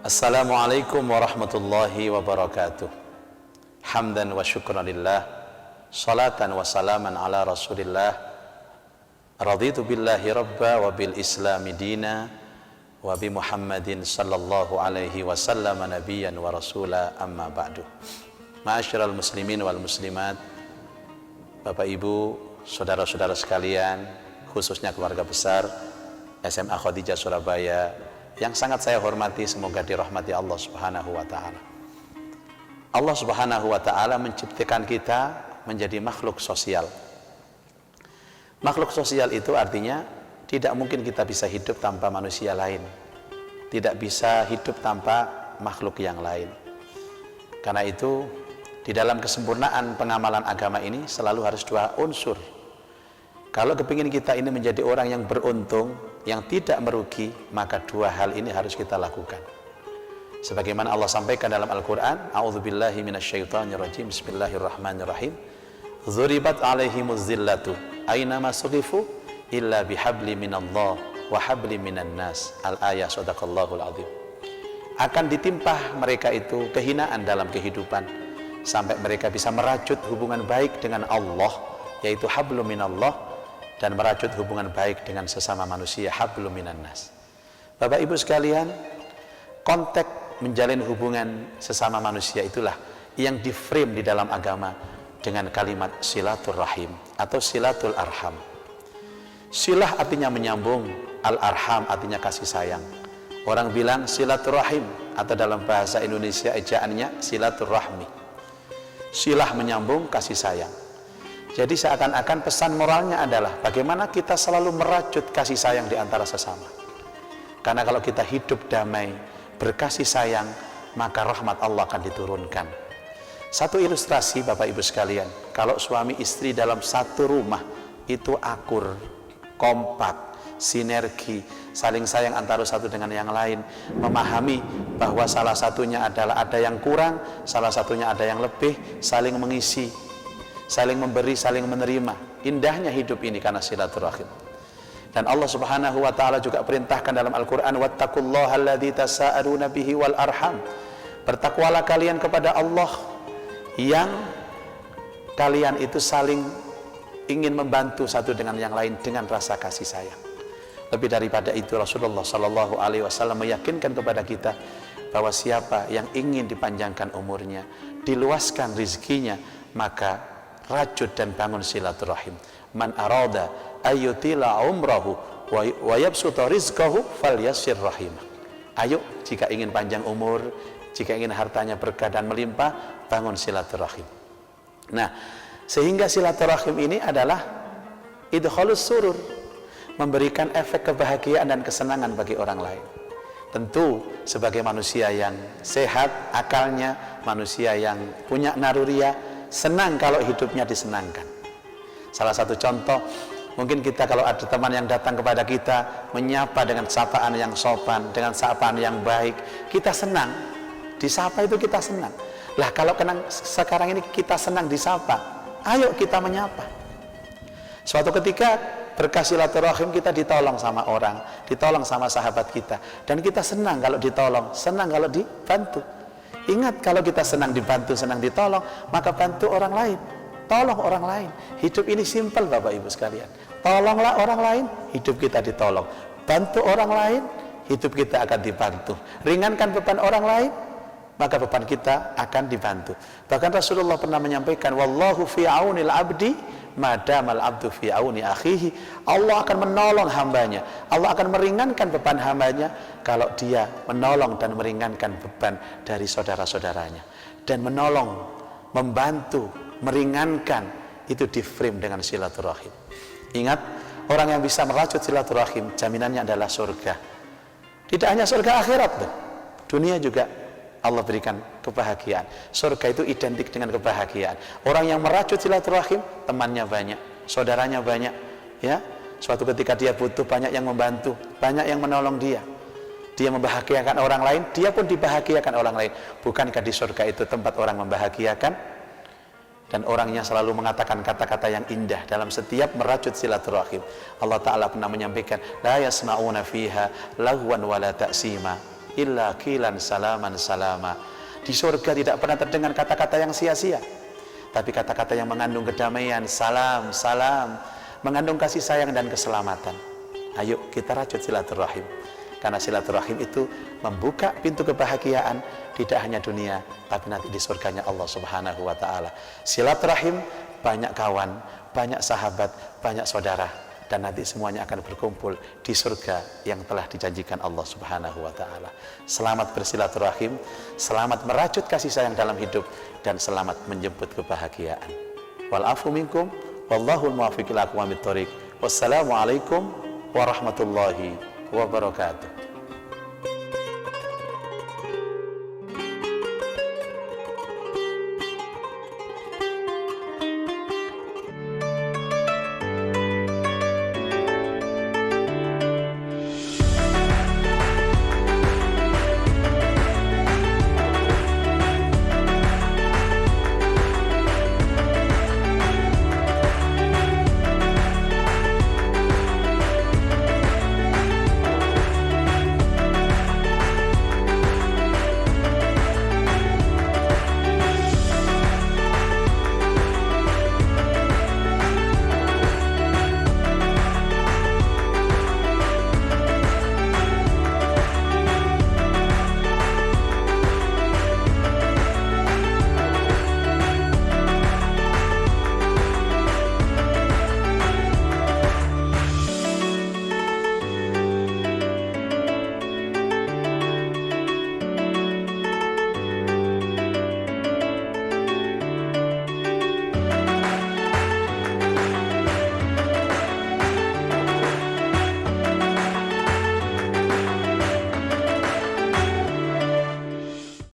Assalamualaikum warahmatullahi wabarakatuh. Hamdan wa syukran lillah, salatan wa salaman ala rasulillah. Raditu billahi rabba wa bil islami dina wa bi Muhammadin sallallahu alaihi wasallam nabiyyan wa rasula, amma ba'du. Ma'asyiral muslimin wal muslimat, Bapak Ibu, saudara-saudara sekalian, khususnya keluarga besar SMA Khadijah Surabaya yang sangat saya hormati, semoga dirahmati Allah Subhanahu wa taala. Allah Subhanahu wa taala menciptakan kita menjadi makhluk sosial. Makhluk sosial itu artinya tidak mungkin kita bisa hidup tanpa manusia lain. Tidak bisa hidup tanpa makhluk yang lain. Karena itu di dalam kesempurnaan pengamalan agama ini selalu harus dua unsur. Kalau kepingin kita ini menjadi orang yang beruntung, yang tidak merugi, maka dua hal ini harus kita lakukan. Sebagaimana Allah sampaikan dalam Al-Quran, A'udzubillahi minasyaitonirrajim, Bismillahirrahmanirrahim. Dzuribat alaihimuz zillatu aynama sughifu illa bihabli minallah wa habli minan nas. Al-ayah, sadaqallahul azim. Akan ditimpah mereka itu kehinaan dalam kehidupan sampai mereka bisa merajut hubungan baik dengan Allah, yaitu hablum minallah, dan merajut hubungan baik dengan sesama manusia, hablum minan nas. Bapak Ibu sekalian, konteks menjalin hubungan sesama manusia itulah yang di-frame di dalam agama dengan kalimat silaturrahim atau silatul arham. Silah artinya menyambung, al-arham artinya kasih sayang. Orang bilang silaturrahim, atau dalam bahasa Indonesia ejaannya silaturrahmi. Silah menyambung, kasih sayang. Jadi seakan-akan pesan moralnya adalah bagaimana kita selalu merajut kasih sayang di antara sesama. Karena kalau kita hidup damai, berkasih sayang, maka rahmat Allah akan diturunkan. Satu ilustrasi Bapak Ibu sekalian, kalau suami istri dalam satu rumah itu akur, kompak, sinergi, saling sayang antara satu dengan yang lain, memahami bahwa salah satunya adalah ada yang kurang, salah satunya ada yang lebih, saling mengisi, saling memberi, saling menerima. Indahnya hidup ini karena silaturahim. Dan Allah Subhanahu wa taala juga perintahkan dalam Al-Qur'an, wattaqullaha alladzi tasaaluna bihi wal arham. Bertakwalah kalian kepada Allah yang kalian itu saling ingin membantu satu dengan yang lain dengan rasa kasih sayang. Lebih daripada itu, Rasulullah sallallahu alaihi wasallam meyakinkan kepada kita bahwa siapa yang ingin dipanjangkan umurnya, diluaskan rezekinya, maka rajut dan bangun silaturahim. Man arada ayyutila umrahu wa yabsuta rizqahu falyassir rahimah. Ayo, jika ingin panjang umur, jika ingin hartanya berkah dan melimpah, bangun silaturahim. Nah, sehingga silaturahim ini adalah idkhalus surur, memberikan efek kebahagiaan dan kesenangan bagi orang lain. Tentu sebagai manusia yang sehat akalnya, manusia yang punya naruria, senang kalau hidupnya disenangkan. Salah satu contoh, mungkin kita kalau ada teman yang datang kepada kita, menyapa dengan sapaan yang sopan, dengan sapaan yang baik, kita senang. Disapa itu kita senang. Lah kalau sekarang ini kita senang disapa, ayo kita menyapa. Suatu ketika berkah silaturahim kita ditolong sama orang, ditolong sama sahabat kita, dan kita senang kalau ditolong, senang kalau dibantu. Ingat, kalau kita senang dibantu, senang ditolong, maka bantu orang lain, tolong orang lain. Hidup ini simpel Bapak Ibu sekalian. Tolonglah orang lain, hidup kita ditolong. Bantu orang lain, hidup kita akan dibantu. Ringankan beban orang lain, maka beban kita akan dibantu. Bahkan Rasulullah pernah menyampaikan, wallahu fi aunil abdi madamal abdu fi auni akhihi. Allah akan menolong hambanya, Allah akan meringankan beban hambanya kalau dia menolong dan meringankan beban dari saudara-saudaranya. Dan menolong, membantu, meringankan itu di-frame dengan silaturahim. Ingat, orang yang bisa merajut silaturahim, jaminannya adalah surga. Tidak hanya surga akhirat, dunia juga Allah berikan kebahagiaan. Surga itu identik dengan kebahagiaan. Orang yang merajut silaturahim, temannya banyak, saudaranya banyak, ya. Suatu ketika dia butuh, banyak yang membantu, banyak yang menolong dia. Dia membahagiakan orang lain, dia pun dibahagiakan orang lain. Bukankah di surga itu tempat orang membahagiakan? Dan orangnya selalu mengatakan kata-kata yang indah dalam setiap merajut silaturahim. Allah Ta'ala pernah menyampaikan, la yasma'una fiha lahwan wala ta'sima illa qilan salaman salama. Di surga tidak pernah terdengar kata-kata yang sia-sia, tapi kata-kata yang mengandung kedamaian, salam, salam, mengandung kasih sayang dan keselamatan. Ayo kita rajut silaturahim, karena silaturahim itu membuka pintu kebahagiaan tidak hanya dunia, tapi nanti di surganya Allah Subhanahu wa Ta'ala. Silaturahim, banyak kawan, banyak sahabat, banyak saudara, dan nanti semuanya akan berkumpul di surga yang telah dijanjikan Allah Subhanahu wa Ta'ala. Selamat bersilaturahim, selamat merajut kasih sayang dalam hidup, dan selamat menjemput kebahagiaan. Wal afu minkum wallahul muwaffiq ila aqwamit thoriq. Wassalamualaikum warahmatullahi wabarakatuh.